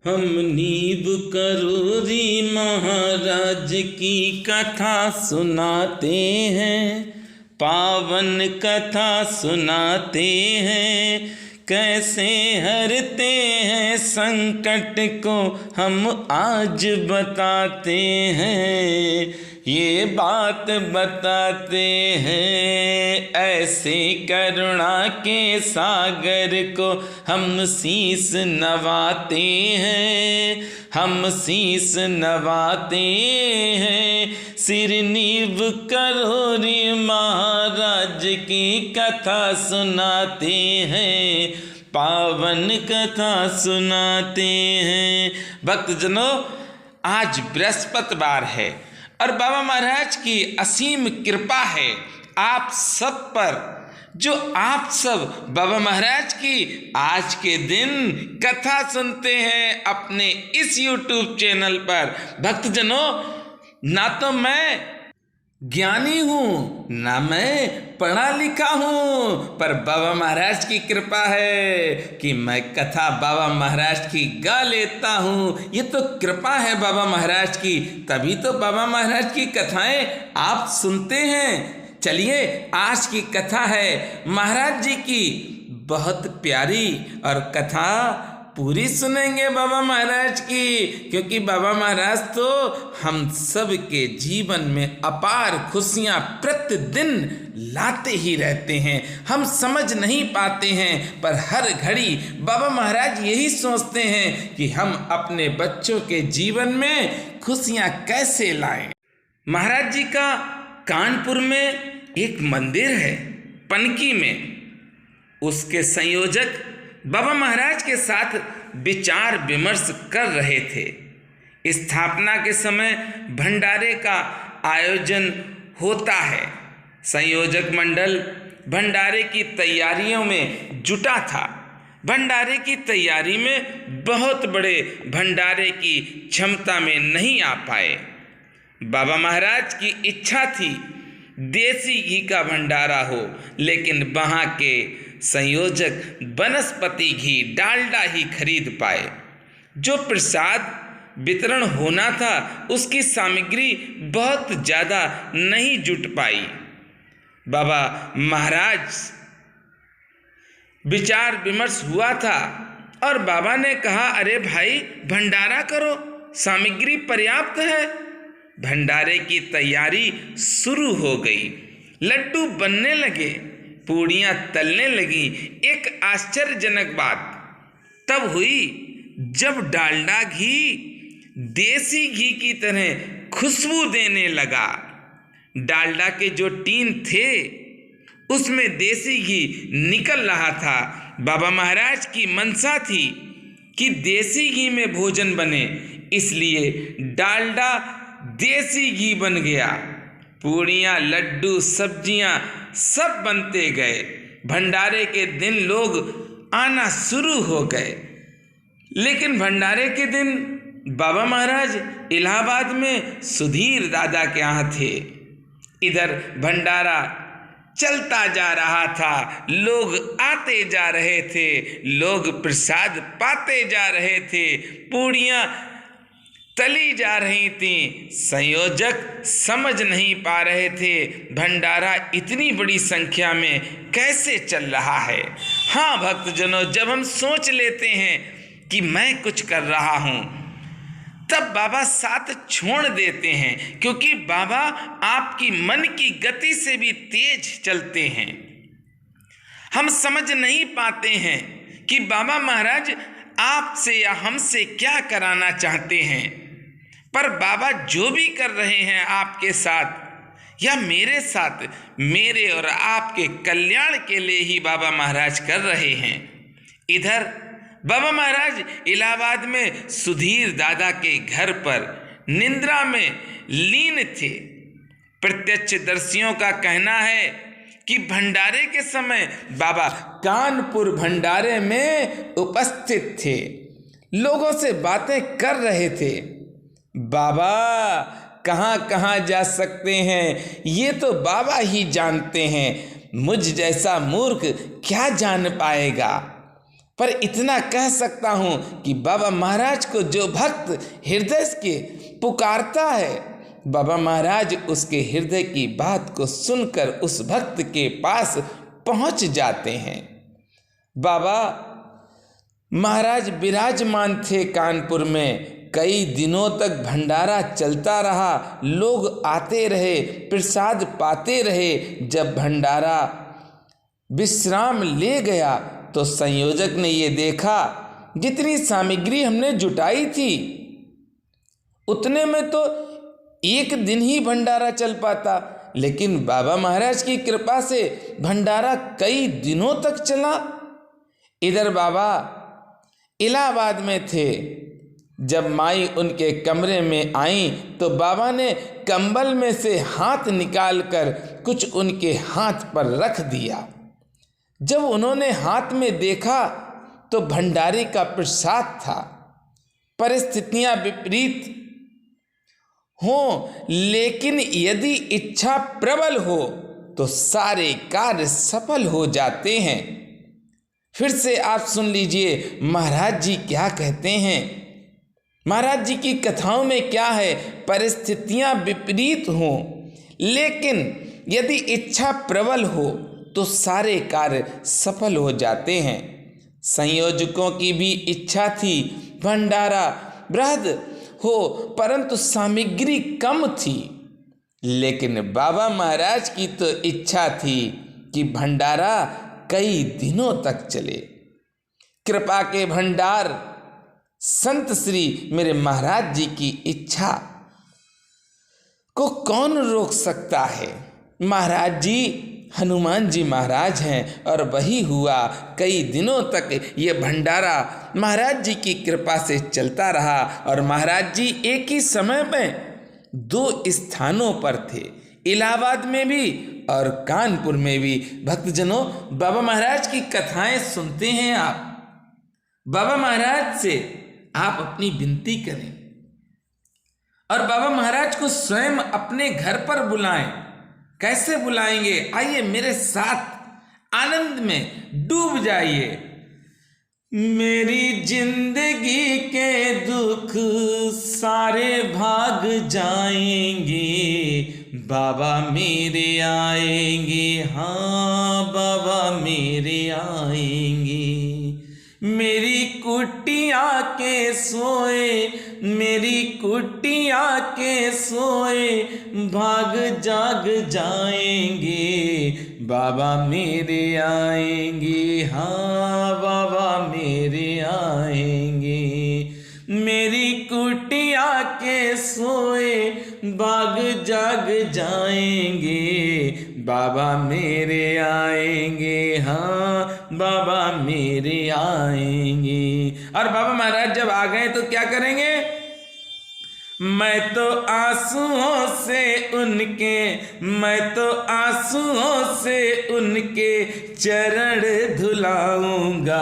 हम नीब करोरी महाराज की कथा सुनाते हैं, पावन कथा सुनाते हैं। कैसे हरते हैं संकट को हम आज बताते हैं, ये बात बताते हैं। ऐसे करुणा के सागर को हम शीस नवाते हैं, हम शीस नवाते हैं। सिर नीव करोरी महाराज की कथा सुनाते हैं, पावन कथा सुनाते हैं। भक्तजनों, आज बृहस्पतिवार है और बाबा महाराज की असीम कृपा है आप सब पर, जो आप सब बाबा महाराज की आज के दिन कथा सुनते हैं अपने इस YouTube चैनल पर। भक्तजनों, ना तो मैं ज्ञानी हूँ ना मैं पढ़ा लिखा हूँ, पर बाबा महाराज की कृपा है कि मैं कथा बाबा महाराज की गा लेता हूँ। ये तो कृपा है बाबा महाराज की, तभी तो बाबा महाराज की कथाएं आप सुनते हैं। चलिए, आज की कथा है महाराज जी की, बहुत प्यारी, और कथा पूरी सुनेंगे बाबा महाराज की, क्योंकि बाबा महाराज तो हम सब के जीवन में अपार खुशियां प्रतिदिन लाते ही रहते हैं। हम समझ नहीं पाते हैं, पर हर घड़ी बाबा महाराज यही सोचते हैं कि हम अपने बच्चों के जीवन में खुशियां कैसे लाएं। महाराज जी का कानपुर में एक मंदिर है, पनकी में। उसके संयोजक बाबा महाराज के साथ विचार विमर्श कर रहे थे। स्थापना के समय भंडारे का आयोजन होता है। संयोजक मंडल भंडारे की तैयारियों में जुटा था। भंडारे की तैयारी में बहुत बड़े भंडारे की क्षमता में नहीं आ पाए। बाबा महाराज की इच्छा थी देसी घी का भंडारा हो, लेकिन वहाँ के संयोजक वनस्पति घी डालडा ही खरीद पाए। जो प्रसाद वितरण होना था उसकी सामग्री बहुत ज़्यादा नहीं जुट पाई। बाबा महाराज विचार विमर्श हुआ था और बाबा ने कहा, अरे भाई, भंडारा करो, सामग्री पर्याप्त है। भंडारे की तैयारी शुरू हो गई। लड्डू बनने लगे, पूड़ियाँ तलने लगी। एक आश्चर्यजनक बात तब हुई जब डालडा घी देसी घी की तरह खुशबू देने लगा। डालडा के जो टीन थे उसमें देसी घी निकल रहा था। बाबा महाराज की मनसा थी कि देसी घी में भोजन बने, इसलिए डालडा देसी घी बन गया। पूड़ियाँ, लड्डू, सब्जियाँ सब बनते गए। भंडारे के दिन लोग आना शुरू हो गए। लेकिन भंडारे के दिन बाबा महाराज इलाहाबाद में सुधीर दादा के यहाँ थे। इधर भंडारा चलता जा रहा था, लोग आते जा रहे थे, लोग प्रसाद पाते जा रहे थे, पूड़ियाँ तली जा रही थी। संयोजक समझ नहीं पा रहे थे भंडारा इतनी बड़ी संख्या में कैसे चल रहा है। हाँ भक्तजनों, जब हम सोच लेते हैं कि मैं कुछ कर रहा हूँ, तब बाबा साथ छोड़ देते हैं, क्योंकि बाबा आपकी मन की गति से भी तेज चलते हैं। हम समझ नहीं पाते हैं कि बाबा महाराज आपसे या हमसे क्या कराना चाहते हैं, पर बाबा जो भी कर रहे हैं आपके साथ या मेरे साथ, मेरे और आपके कल्याण के लिए ही बाबा महाराज कर रहे हैं। इधर बाबा महाराज इलाहाबाद में सुधीर दादा के घर पर निद्रा में लीन थे। प्रत्यक्षदर्शियों का कहना है कि भंडारे के समय बाबा कानपुर भंडारे में उपस्थित थे, लोगों से बातें कर रहे थे। बाबा कहाँ कहाँ जा सकते हैं ये तो बाबा ही जानते हैं, मुझ जैसा मूर्ख क्या जान पाएगा। पर इतना कह सकता हूं कि बाबा महाराज को जो भक्त हृदय के पुकारता है, बाबा महाराज उसके हृदय की बात को सुनकर उस भक्त के पास पहुंच जाते हैं। बाबा महाराज विराजमान थे कानपुर में। कई दिनों तक भंडारा चलता रहा, लोग आते रहे, प्रसाद पाते रहे। जब भंडारा विश्राम ले गया तो संयोजक ने ये देखा, जितनी सामग्री हमने जुटाई थी उतने में तो एक दिन ही भंडारा चल पाता, लेकिन बाबा महाराज की कृपा से भंडारा कई दिनों तक चला। इधर बाबा इलाहाबाद में थे। जब माई उनके कमरे में आई तो बाबा ने कंबल में से हाथ निकालकर कुछ उनके हाथ पर रख दिया। जब उन्होंने हाथ में देखा तो भंडारे का प्रसाद था। परिस्थितियां विपरीत हों, लेकिन यदि इच्छा प्रबल हो तो सारे कार्य सफल हो जाते हैं। फिर से आप सुन लीजिए महाराज जी क्या कहते हैं। महाराज जी की कथाओं में क्या है, परिस्थितियां विपरीत हों, लेकिन यदि इच्छा प्रबल हो तो सारे कार्य सफल हो जाते हैं। संयोजकों की भी इच्छा थी भंडारा बृहद हो, परंतु सामग्री कम थी। लेकिन बाबा महाराज की तो इच्छा थी कि भंडारा कई दिनों तक चले। कृपा के भंडार संत श्री मेरे महाराज जी की इच्छा को कौन रोक सकता है। महाराज जी हनुमान जी महाराज हैं और वही हुआ। कई दिनों तक ये भंडारा महाराज जी की कृपा से चलता रहा और महाराज जी एक ही समय में 2 स्थानों पर थे, इलाहाबाद में भी और कानपुर में भी। भक्तजनों, बाबा महाराज की कथाएं सुनते हैं आप, बाबा महाराज से आप अपनी विनती करें और बाबा महाराज को स्वयं अपने घर पर बुलाएं। कैसे बुलाएंगे? आइए मेरे साथ आनंद में डूब जाइए। मेरी जिंदगी के दुख सारे भाग जाएंगे, बाबा मेरे आएंगे, हाँ बाबा मेरे आएंगे। मेरी कुटिया के सोए, मेरी कुटिया के सोए, भाग जाग जाएंगे, बाबा मेरे आएंगे, हाँ बाबा मेरे आएंगे। मेरी कुटिया के सोए, भाग जाग जाएंगे, बाबा मेरे आएंगे, हाँ बाबा मेरे आएंगे। और बाबा महाराज जब आ गए तो क्या करेंगे? मैं तो आंसुओं से उनके, मैं तो आंसुओं से उनके चरण धुलाऊंगा,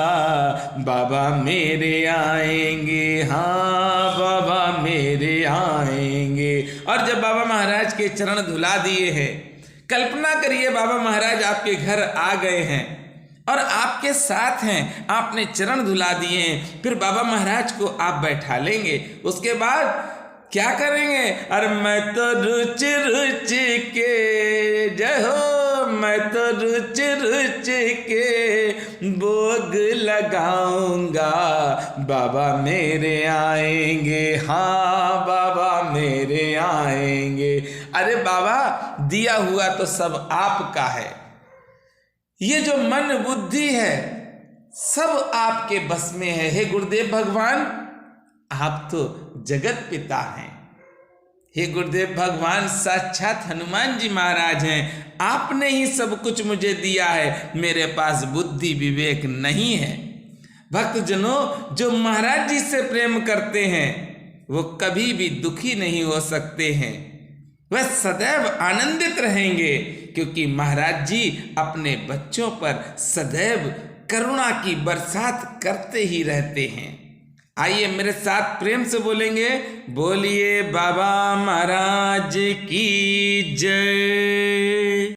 बाबा मेरे आएंगे, हाँ बाबा मेरे आएंगे। और जब बाबा महाराज के चरण धुला दिए हैं, कल्पना करिए बाबा महाराज आपके घर आ गए हैं और आपके साथ हैं, आपने चरण धुला दिए हैं। फिर बाबा महाराज को आप बैठा लेंगे, उसके बाद क्या करेंगे? अरे मैं तो रुचि रुचि के, जय हो, मैं तो रुचि रुचि के भोग लगाऊंगा, बाबा मेरे आएंगे, हाँ बाबा मेरे आएंगे। अरे बाबा, दिया हुआ तो सब आपका है, ये जो मन बुद्धि है सब आपके बस में है। हे गुरुदेव भगवान, आप तो जगत पिता हैं। हे गुरुदेव भगवान, साक्षात हनुमान जी महाराज हैं। आपने ही सब कुछ मुझे दिया है, मेरे पास बुद्धि विवेक नहीं है। भक्तजनों, जो महाराज जी से प्रेम करते हैं वो कभी भी दुखी नहीं हो सकते हैं, वह सदैव आनंदित रहेंगे, क्योंकि महाराज जी अपने बच्चों पर सदैव करुणा की बरसात करते ही रहते हैं। आइए मेरे साथ प्रेम से बोलेंगे, बोलिए बाबा महाराज की जय।